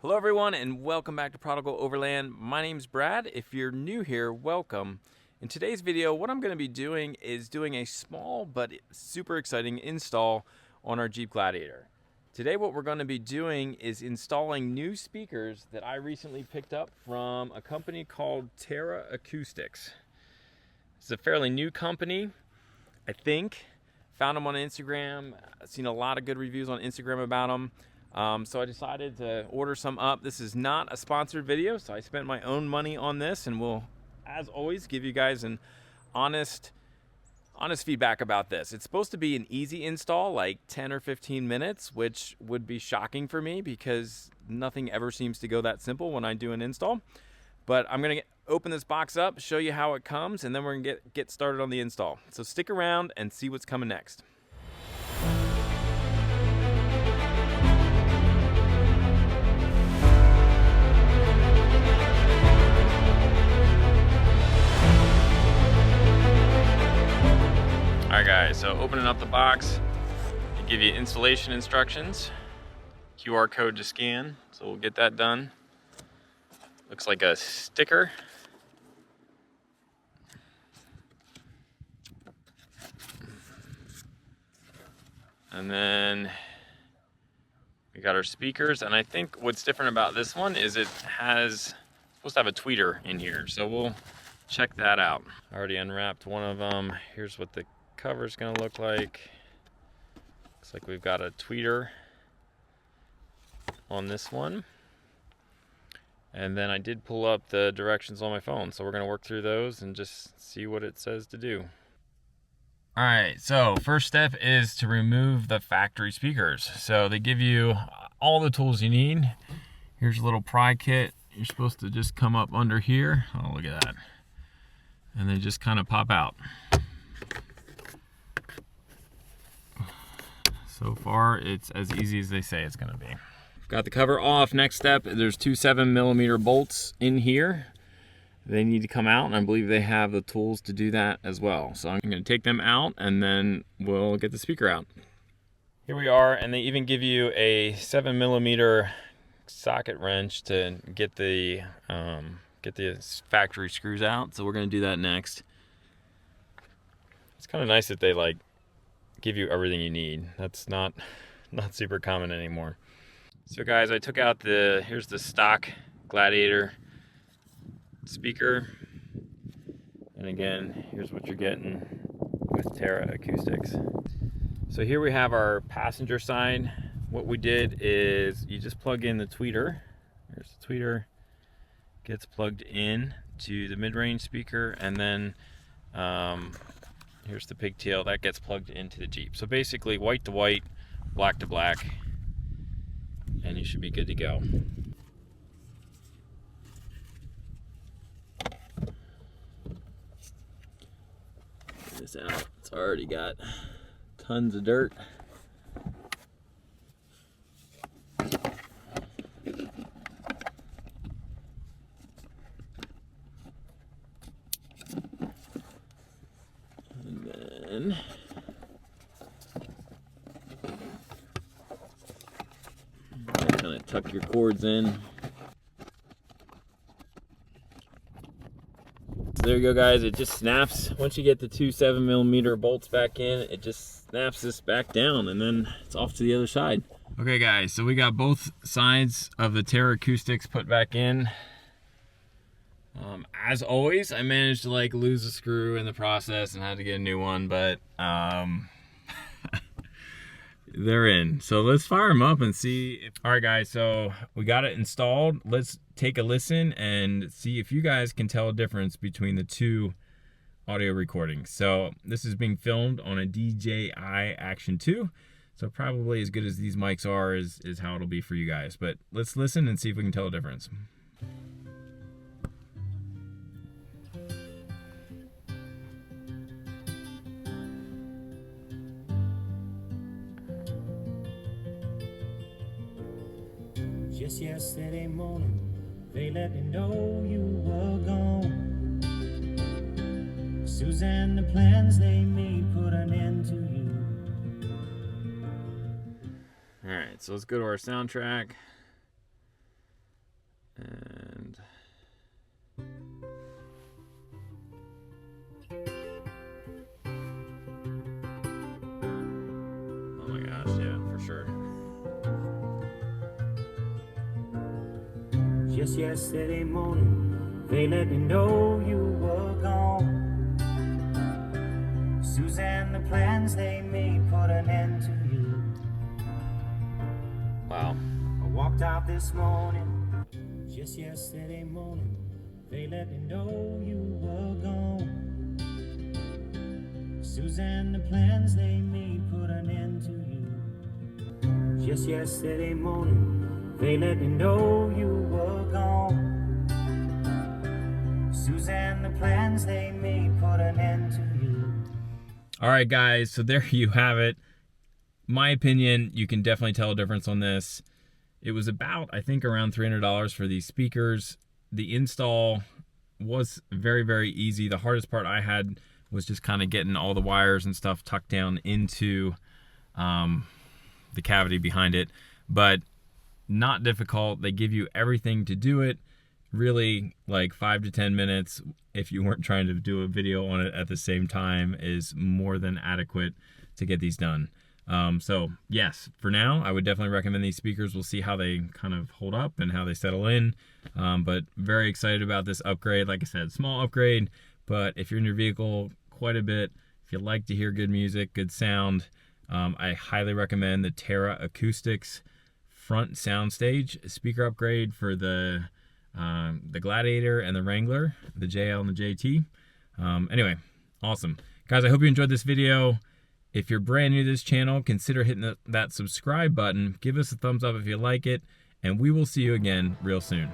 Hello everyone and welcome back to Prodigal Overland. My name's Brad. If you're new here, welcome. In today's video, what I'm going to be doing is doing a small but super exciting install on our Jeep Gladiator. Today what we're going to be doing is installing new speakers that I recently picked up from a company called Terra Acoustics. It's a fairly new company, I think. Found them on Instagram. I've seen a lot of good reviews on Instagram about them. So I decided to order some up. This is not a sponsored video, so I spent my own money on this, and will, as always, give you guys an honest feedback about this. It's supposed to be an easy install, like 10 or 15 minutes, which would be shocking for me because nothing ever seems to go that simple when I do an install. But I'm gonna open this box up, show you how it comes, and then we're gonna get started on the install. So stick around and see what's coming next. Alright guys, so opening up the box, they give you installation instructions, QR code to scan, so we'll get that done. Looks like a sticker. And then we got our speakers, and I think what's different about this one is it's supposed to have a tweeter in here, so we'll check that out. I already unwrapped one of them. Here's what the cover's gonna look like. Looks like we've got a tweeter on this one. And then I did pull up the directions on my phone, so we're gonna work through those and just see what it says to do. All right, so first step is to remove the factory speakers. So they give you all the tools you need. Here's a little pry kit. You're supposed to just come up under here. Oh, look at that. And they just kind of pop out. So far, it's as easy as they say it's gonna be. Got the cover off. Next step, there's two 7mm bolts in here. They need to come out, and I believe they have the tools to do that as well. So I'm gonna take them out, and then we'll get the speaker out. Here we are, and they even give you a 7mm socket wrench to get the factory screws out. So we're gonna do that next. It's kind of nice that they like give you everything you need. That's not super common anymore. So guys, I took out here's the stock Gladiator speaker. And again, here's what you're getting with Terra Acoustics. So here we have our passenger side. What we did is you just plug in the tweeter. There's the tweeter, gets plugged in to the mid-range speaker, and then here's the pigtail that gets plugged into the Jeep. So basically white to white, black to black, and you should be good to go. Get this out. It's already got tons of dirt. And then kind of tuck your cords in. So there you go guys, it just snaps. Once you get the two 7mm bolts back in, it just snaps this back down, and then it's off to the other side. Okay guys, so we got both sides of the Terra Acoustics put back in. As always, I managed to like lose a screw in the process and had to get a new one, but they're in. So let's fire them up and see if... All right guys, so we got it installed. Let's take a listen and see if you guys can tell a difference between the two audio recordings. So this is being filmed on a DJI Action 2. So probably as good as these mics are is how it'll be for you guys. But let's listen and see if we can tell a difference. Just yesterday morning, they let me know you were gone. Suzanne, the plans they made put an end to you. Alright, so let's go to our soundtrack. Just yesterday morning, they let me know you were gone. Suzanne, the plans they made put an end to you. Wow. I walked out this morning, just yesterday morning, they let me know you were gone. Suzanne, the plans they made put an end to you. Just yesterday morning, they let me know you were gone. Suzanne, the plans they made put an end to you. All right, guys, so there you have it. My opinion, you can definitely tell a difference on this. It was about, I think, around $300 for these speakers. The install was very, very easy. The hardest part I had was just kind of getting all the wires and stuff tucked down into the cavity behind it, but not difficult. They give you everything to do it. Really, like 5 to 10 minutes, if you weren't trying to do a video on it at the same time, is more than adequate to get these done. So yes, for now, I would definitely recommend these speakers. We'll see how they kind of hold up and how they settle in. But very excited about this upgrade. Like I said, small upgrade, but if you're in your vehicle quite a bit, if you like to hear good music, good sound, I highly recommend the Terra Acoustics front soundstage speaker upgrade for the Gladiator and the Wrangler, the JL and the JT. Anyway, awesome. Guys, I hope you enjoyed this video. If you're brand new to this channel, consider hitting that subscribe button. Give us a thumbs up if you like it, and we will see you again real soon.